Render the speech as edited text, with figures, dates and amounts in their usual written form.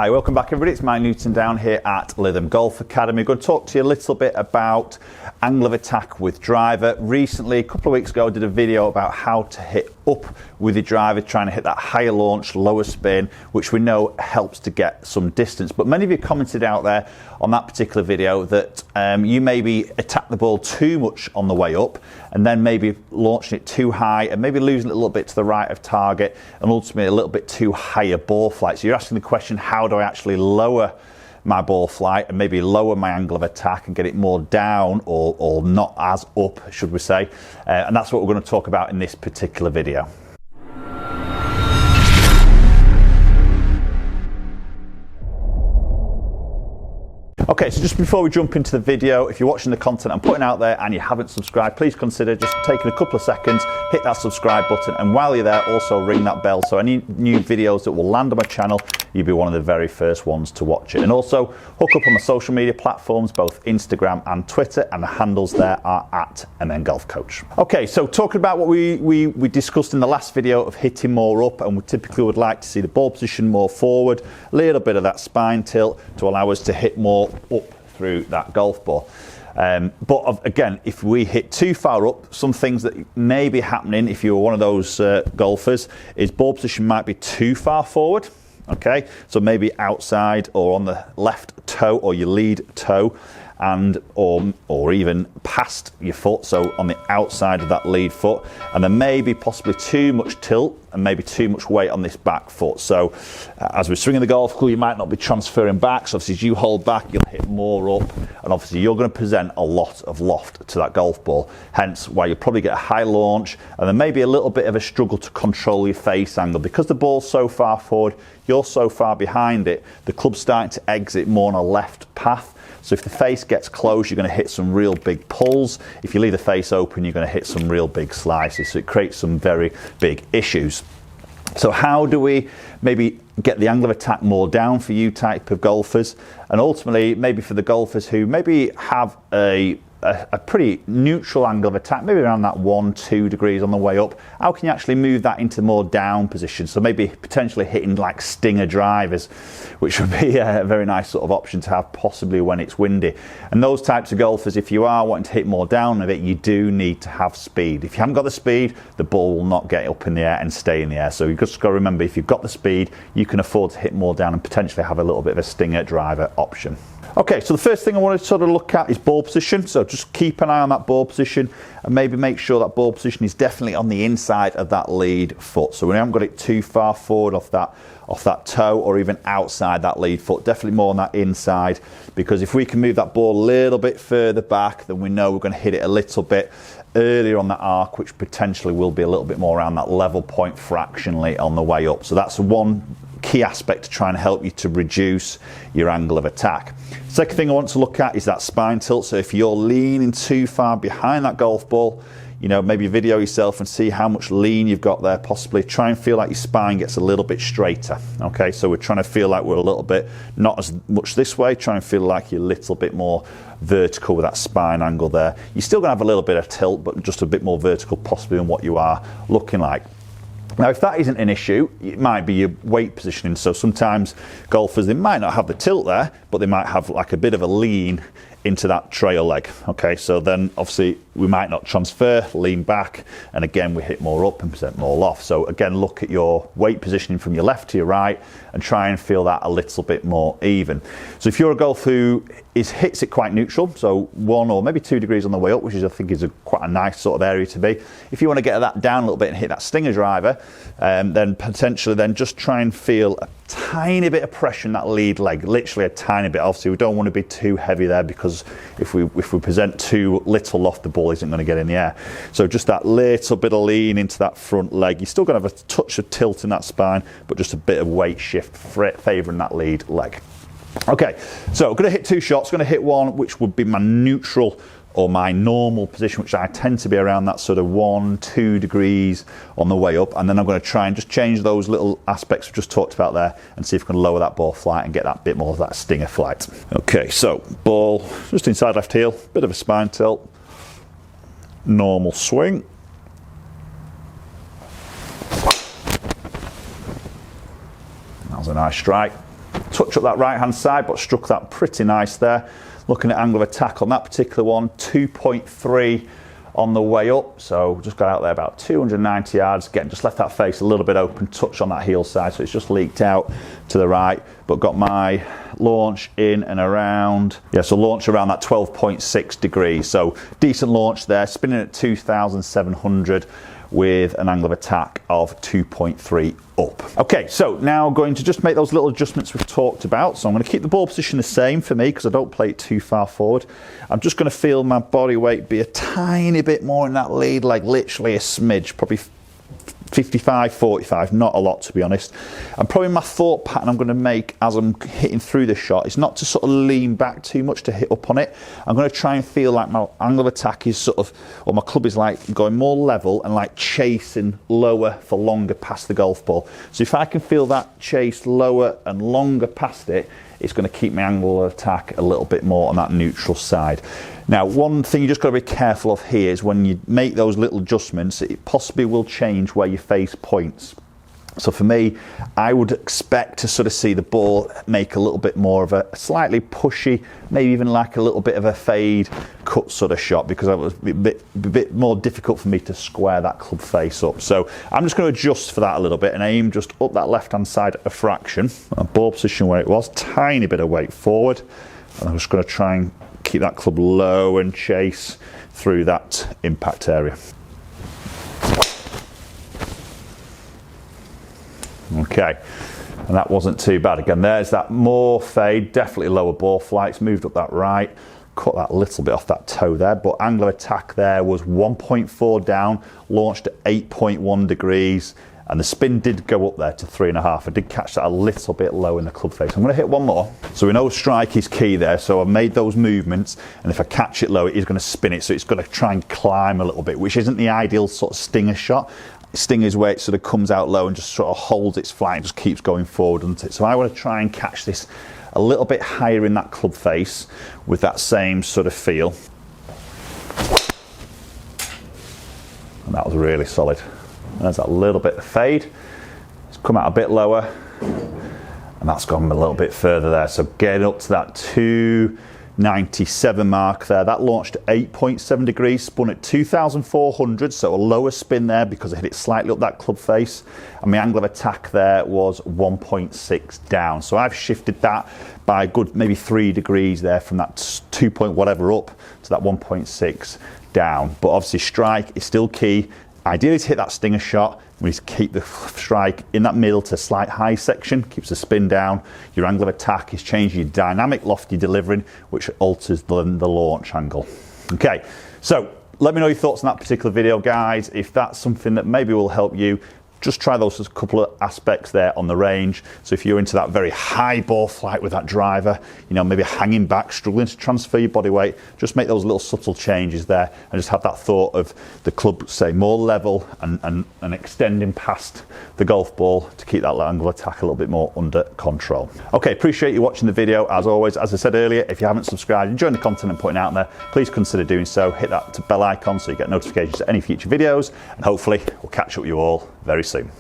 Hi, welcome back everybody. It's Mike Newton down here at Lytham Golf Academy. I'm going to talk to you a little bit about angle of attack with driver. Recently, a couple of weeks ago, I did a video about how to hit up with your driver, trying to hit that higher launch, lower spin, which we know helps to get some distance. But many of you commented out there on that particular video that you maybe attack the ball too much on the way up and then maybe launching it too high and maybe losing it a little bit to the right of target and ultimately a little bit too high a ball flight. So you're asking the question, how do I actually lower my ball flight and maybe lower my angle of attack and get it more down or not as up, should we say? And that's what we're going to talk about in this particular video. Okay, so just before we jump into the video, if you're watching the content I'm putting out there and you haven't subscribed, please consider just taking a couple of seconds, hit that subscribe button, and while you're there, also ring that bell so any new videos that will land on my channel, you'll be one of the very first ones to watch it. And also, hook up on my social media platforms, both Instagram and Twitter, and the handles there are at MN Golf Coach. Okay, so talking about what we discussed in the last video of hitting more up, and we typically would like to see the ball position more forward, a little bit of that spine tilt to allow us to hit more up through that golf ball. But again, if we hit too far up, some things that may be happening if you're one of those golfers is ball position might be too far forward. Okay, so maybe outside or on the left toe or your lead toe, and or even past your foot, so on the outside of that lead foot, and there may be possibly too much tilt and maybe too much weight on this back foot. So as we're swinging the golf club, you might not be transferring back, so obviously as you hold back, you'll hit more up, and obviously you're going to present a lot of loft to that golf ball, hence why you'll probably get a high launch, and there may be a little bit of a struggle to control your face angle. Because the ball's so far forward, you're so far behind it, the club's starting to exit more on a left path. So if the face gets closed, you're going to hit some real big pulls. If you leave the face open, you're going to hit some real big slices. So it creates some very big issues. So how do we maybe get the angle of attack more down for you type of golfers? And ultimately, maybe for the golfers who maybe have a pretty neutral angle of attack, maybe around that 1-2 degrees on the way up, how can you actually move that into more down position? So maybe potentially hitting like stinger drivers, which would be a very nice sort of option to have possibly when it's windy. And those types of golfers, if you are wanting to hit more down of it, you do need to have speed. If you haven't got the speed, the ball will not get up in the air and stay in the air. So you've just got to remember, if you've got the speed, you can afford to hit more down and potentially have a little bit of a stinger driver option. Okay, so the first thing I want to sort of look at is ball position. So just keep an eye on that ball position and maybe make sure that ball position is definitely on the inside of that lead foot. So we haven't got it too far forward off that toe or even outside that lead foot, definitely more on that inside, because if we can move that ball a little bit further back, then we know we're going to hit it a little bit earlier on that arc, which potentially will be a little bit more around that level point fractionally on the way up. So that's one key aspect to try and help you to reduce your angle of attack. Second thing I want to look at is that spine tilt. So if you're leaning too far behind that golf ball, you know, maybe video yourself and see how much lean you've got there. Possibly try and feel like your spine gets a little bit straighter. Okay, so we're trying to feel like we're a little bit, not as much this way, try and feel like you're a little bit more vertical with that spine angle there. You're still gonna have a little bit of tilt, but just a bit more vertical possibly than what you are looking like. Now, if that isn't an issue, it might be your weight positioning. So sometimes golfers, they might not have the tilt there, but they might have like a bit of a lean into that trail leg. Okay, so then obviously we might not transfer, lean back, and again we hit more up and present more loft. So again, look at your weight positioning from your left to your right and try and feel that a little bit more even. So if you're a golfer who hits it quite neutral, so 1 or maybe 2 degrees on the way up, which is I think is quite a nice sort of area to be. If you want to get that down a little bit and hit that stinger driver, then potentially then just try and feel a tiny bit of pressure in that lead leg, literally a tiny bit. Obviously we don't want to be too heavy there, because if we present too little loft, the ball isn't going to get in the air. So just that little bit of lean into that front leg. You're still going to have a touch of tilt in that spine, but just a bit of weight shift favouring that lead leg. Okay, so I'm going to hit 2 shots. Going to hit one which would be my neutral or my normal position, which I tend to be around that sort of 1-2 degrees on the way up, and then I'm going to try and just change those little aspects we just talked about there and see if we can lower that ball flight and get that bit more of that stinger flight. Okay, so ball just inside left heel, bit of a spine tilt, normal swing. That was a nice strike. touch up that right hand side, but struck that pretty nice there. Looking at angle of attack on that particular one, 2.3 on the way up, so just got out there about 290 yards. Again, just left that face a little bit open, touch on that heel side, so it's just leaked out to the right, but got my launch in and around, so launch around that 12.6 degrees, so decent launch there, spinning at 2,700 with an angle of attack of 2.3 up. Okay, so now going to just make those little adjustments we've talked about. So I'm going to keep the ball position the same for me because I don't play it too far forward. I'm just going to feel my body weight be a tiny bit more in that lead, like literally a smidge, probably 55, 45, not a lot to be honest. And probably my thought pattern I'm going to make as I'm hitting through the shot is not to sort of lean back too much to hit up on it. I'm going to try and feel like my angle of attack is sort of, or my club is like going more level and like chasing lower for longer past the golf ball. So if I can feel that chase lower and longer past it, it's going to keep my angle of attack a little bit more on that neutral side. Now, one thing you just got to be careful of here is when you make those little adjustments, it possibly will change where your face points. So for me, I would expect to sort of see the ball make a little bit more of a slightly pushy, maybe even like a little bit of a fade cut sort of shot, because it was a bit more difficult for me to square that club face up. So I'm just going to adjust for that a little bit and aim just up that left-hand side a fraction. Ball position where it was, tiny bit of weight forward. And I'm just going to try and keep that club low and chase through that impact area. Okay, and that wasn't too bad. Again, there's that more fade, definitely lower ball flights, moved up that right, cut that little bit off that toe there, but angle of attack there was 1.4 down, launched at 8.1 degrees, and the spin did go up there to 3.5. I did catch that a little bit low in the club face. I'm going to hit one more. So we know strike is key there, so I've made those movements, and if I catch it low, it is going to spin it, so it's going to try and climb a little bit, which isn't the ideal sort of stinger shot. Sting is where it sort of comes out low and just sort of holds its flight and just keeps going forward, doesn't it? So I want to try and catch this a little bit higher in that club face with that same sort of feel. And that was really solid. And there's that little bit of fade. It's come out a bit lower, and that's gone a little bit further there. So getting up to that 297 mark there. That launched at 8.7 degrees, spun at 2,400, so a lower spin there because I hit it slightly up that club face, and my angle of attack there was 1.6 down. So I've shifted that by a good maybe 3 degrees there from that 2 point whatever up to that 1.6 down. But obviously strike is still key. Ideally to hit that stinger shot, we need to keep the strike in that middle to slight high section, keeps the spin down. Your angle of attack is changing your dynamic loft you're delivering, which alters the launch angle. Okay, so let me know your thoughts on that particular video, guys. If that's something that maybe will help you, just try those as a couple of aspects there on the range. So if you're into that very high ball flight with that driver, you know, maybe hanging back, struggling to transfer your body weight, just make those little subtle changes there and just have that thought of the club, say, more level and extending past the golf ball to keep that angle of attack a little bit more under control. Okay, appreciate you watching the video. As always, as I said earlier, if you haven't subscribed, enjoying the content I'm putting out there, please consider doing so. Hit that bell icon so you get notifications of any future videos, and hopefully we'll catch up with you all very soon.